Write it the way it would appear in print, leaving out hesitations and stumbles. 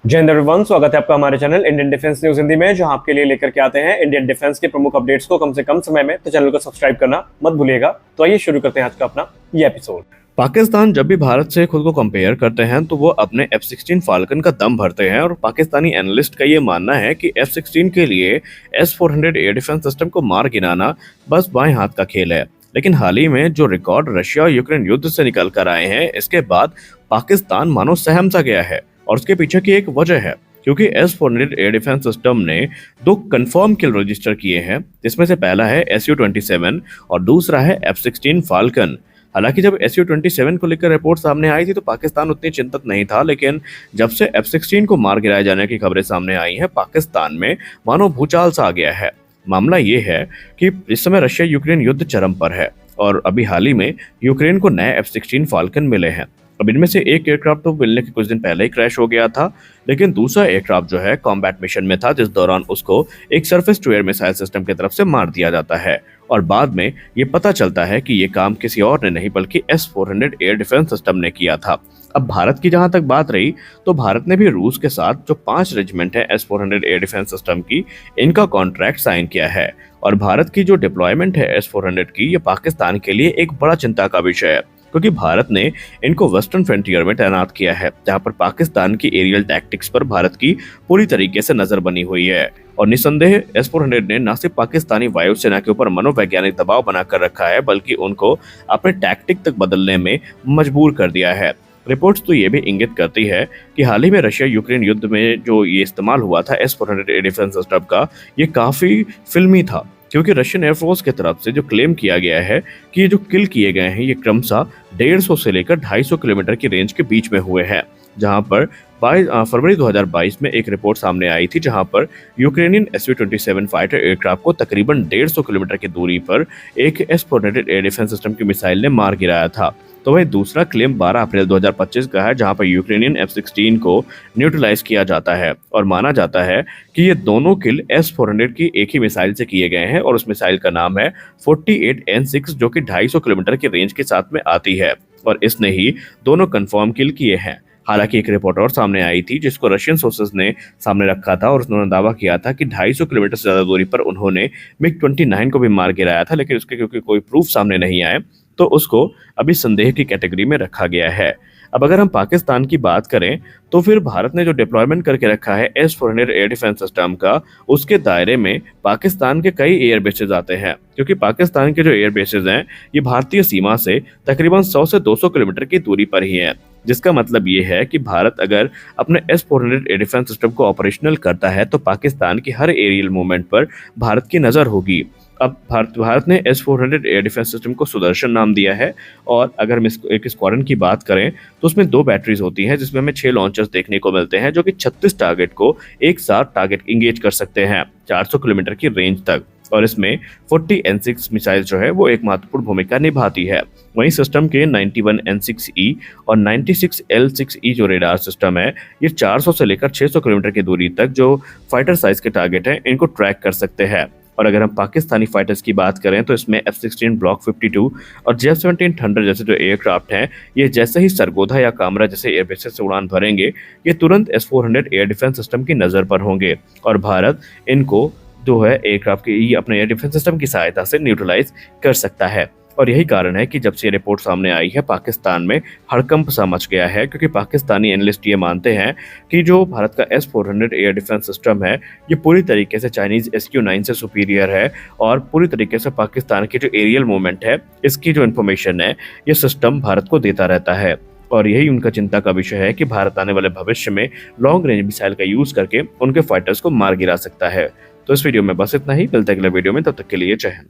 जय हिंद एवरीवन, स्वागत है आपका हमारे channel Indian defence news Hindi में, जहां आपके लिए लेकर के आते हैं इंडियन डिफेंस के प्रमुख अपडेट्स को कम से कम समय में। तो चैनल को सब्सक्राइब करना मत भूलिएगा। तो आइए शुरू करते हैं आज का अपना ये एपिसोड। पाकिस्तान जब भी भारत से खुद को कंपेयर करते हैं तो वो अपने F-16 फाल्कन का दम भरते हैं और पाकिस्तानी एनालिस्ट का ये मानना है कि F-16 के लिए S-400 एयर डिफेंस सिस्टम को मार गिराना बस बाएं हाथ का खेल है। लेकिन हाल ही में जो रिकॉर्ड रशिया और यूक्रेन युद्ध से निकल कर आए हैं, इसके बाद पाकिस्तान मानो सहम सा गया है और उसके पीछे की एक वजह है क्योंकि S-400 एयर डिफेंस सिस्टम ने 2 कंफर्म किल रजिस्टर किए हैं, जिसमें से पहला है Su-27 और दूसरा है F-16 फाल्कन। हालांकि जब Su-27 को लेकर रिपोर्ट सामने आई थी तो पाकिस्तान उतनी चिंतित नहीं था, लेकिन जब से F-16 को मार गिराए जाने की खबरें सामने आई हैं, पाकिस्तान में मानो भूचाल सा आ गया है। मामला ये है कि इस समय रशिया यूक्रेन युद्ध चरम पर है और अभी हाल ही में यूक्रेन को नए F-16 फाल्कन मिले हैं। अब इनमें से एक एयरक्राफ्ट तो मिलने के कुछ दिन पहले ही क्रैश हो गया था, लेकिन दूसरा एयरक्राफ्ट जो है कॉम्बैट मिशन में था, जिस दौरान उसको एक surface to air missile system की तरफ से मार दिया जाता है और बाद में ये पता चलता है कि ये काम किसी और ने नहीं बल्कि S-400 एयर डिफेंस सिस्टम ने किया था। अब भारत की जहां तक बात रही तो भारत ने भी रूस के साथ जो 5 रेजिमेंट है S-400 एयर डिफेंस सिस्टम की, इनका कॉन्ट्रैक्ट साइन किया है और भारत की जो डिप्लॉयमेंट है S-400 की, ये पाकिस्तान के लिए एक बड़ा चिंता का विषय है क्योंकि भारत ने इनको वेस्टर्न फ्रंटियर में तैनात किया है, जहां पर पाकिस्तान की एरियल टैक्टिक्स पर भारत की पूरी तरीके से नजर बनी हुई है। और निसंदेह S-400 ने न सिर्फ पाकिस्तानी वायुसेना के ऊपर मनोवैज्ञानिक दबाव बनाकर रखा है, बल्कि उनको अपने टैक्टिक तक बदलने में मजबूर कर दिया है। रिपोर्ट्स तो ये भी इंगित करती है कि हाल ही में रशिया यूक्रेन युद्ध में जो ये इस्तेमाल हुआ था S-400 एयर डिफेंस सिस्टम का, ये काफी फिल्मी था क्योंकि रशियन एयरफोर्स की तरफ से जो क्लेम किया गया है कि ये जो किल किए गए हैं, ये क्रमशः 150 से लेकर 250 किलोमीटर की रेंज के बीच में हुए हैं। जहां पर फरवरी 2022 में एक रिपोर्ट सामने आई थी, जहां पर यूक्रेनियन Su-27 फाइटर एयरक्राफ्ट को तकरीबन 150 किलोमीटर की दूरी पर एक S-400 एयर डिफेंस सिस्टम की मिसाइल ने मार गिराया था। तो वही दूसरा क्लेम 12 अप्रैल 2025 का है, जहां पर यूक्रेनियन F-16 को न्यूट्रलाइज किया जाता है और माना जाता है कि ये दोनों किल S-400 की एक ही मिसाइल से किए गए हैं और उस मिसाइल का नाम है 48N6, जो कि 250 किलोमीटर की रेंज के साथ में आती है और इसने ही दोनों कंफर्म किल किए हैं। हालांकि एक रिपोर्ट और सामने आई थी जिसको रशियन सोर्सेज ने सामने रखा था और उन्होंने दावा किया था कि 250 किलोमीटर से ज्यादा दूरी पर उन्होंने MiG-29 को भी मार गिराया था, लेकिन उसके क्योंकि कोई प्रूफ सामने नहीं आए तो उसको अभी संदेह की कैटेगरी में रखा गया है। अब अगर हम पाकिस्तान की बात करें तो फिर भारत ने जो डिप्लॉयमेंट करके रखा है S-400 एयर डिफेंस सिस्टम का, उसके दायरे में पाकिस्तान के कई एयर बेसेस आते हैं क्योंकि पाकिस्तान के जो एयर बेसेस हैं ये भारतीय सीमा से तकरीबन 100 से 200 किलोमीटर की दूरी पर ही हैं, जिसका मतलब ये है कि भारत अगर अपने S-400 एयर डिफेंस सिस्टम को ऑपरेशनल करता है तो पाकिस्तान की हर एरियल मूवमेंट पर भारत की नज़र होगी। अब भारत ने S-400 एयर डिफेंस सिस्टम को सुदर्शन नाम दिया है और अगर हम एक स्क्वाड्रन की बात करें तो उसमें 2 बैटरीज होती हैं, जिसमें हमें 6 लॉन्चर्स देखने को मिलते हैं जो कि 36 टारगेट को एक साथ टारगेट इंगेज कर सकते हैं 400 किलोमीटर की रेंज तक। और इसमें 40N6 मिसाइल जो है वो एक महत्वपूर्ण भूमिका निभाती है। वहीं सिस्टम के 91N6E और 96L6E जो रेडार सिस्टम है, ये 400 से लेकर 600 किलोमीटर की दूरी तक जो फाइटर साइज के टारगेट हैं इनको ट्रैक कर सकते हैं। और अगर हम पाकिस्तानी फाइटर्स की बात करें तो इसमें F-16 ब्लॉक 52 और J-17 थंडर जैसे जो एयरक्राफ्ट हैं, ये जैसे ही सरगोधा या कामरा जैसे एयरबेसेस से उड़ान भरेंगे, ये तुरंत S-400 एयर डिफेंस सिस्टम की नज़र पर होंगे और भारत इनको जो है एयरक्राफ्ट की अपने एयर डिफेंस सिस्टम की सहायता से न्यूट्रलाइज कर सकता है। और यही कारण है कि जब से ये रिपोर्ट सामने आई है, पाकिस्तान में हड़कंप सा मच गया है क्योंकि पाकिस्तानी एनालिस्ट ये मानते हैं कि जो भारत का S-400 एयर डिफेंस सिस्टम है, ये पूरी तरीके से चाइनीज SQ-9 से सुपीरियर है और पूरी तरीके से पाकिस्तान की जो एरियल मूवमेंट है, इसकी जो इन्फॉर्मेशन है, ये सिस्टम भारत को देता रहता है। और यही उनका चिंता का विषय है कि भारत आने वाले भविष्य में लॉन्ग रेंज मिसाइल का यूज करके उनके फाइटर्स को मार गिरा सकता है। तो इस वीडियो में बस इतना ही, मिलते हैं अगले वीडियो में, तब तक के लिए जय हिंद।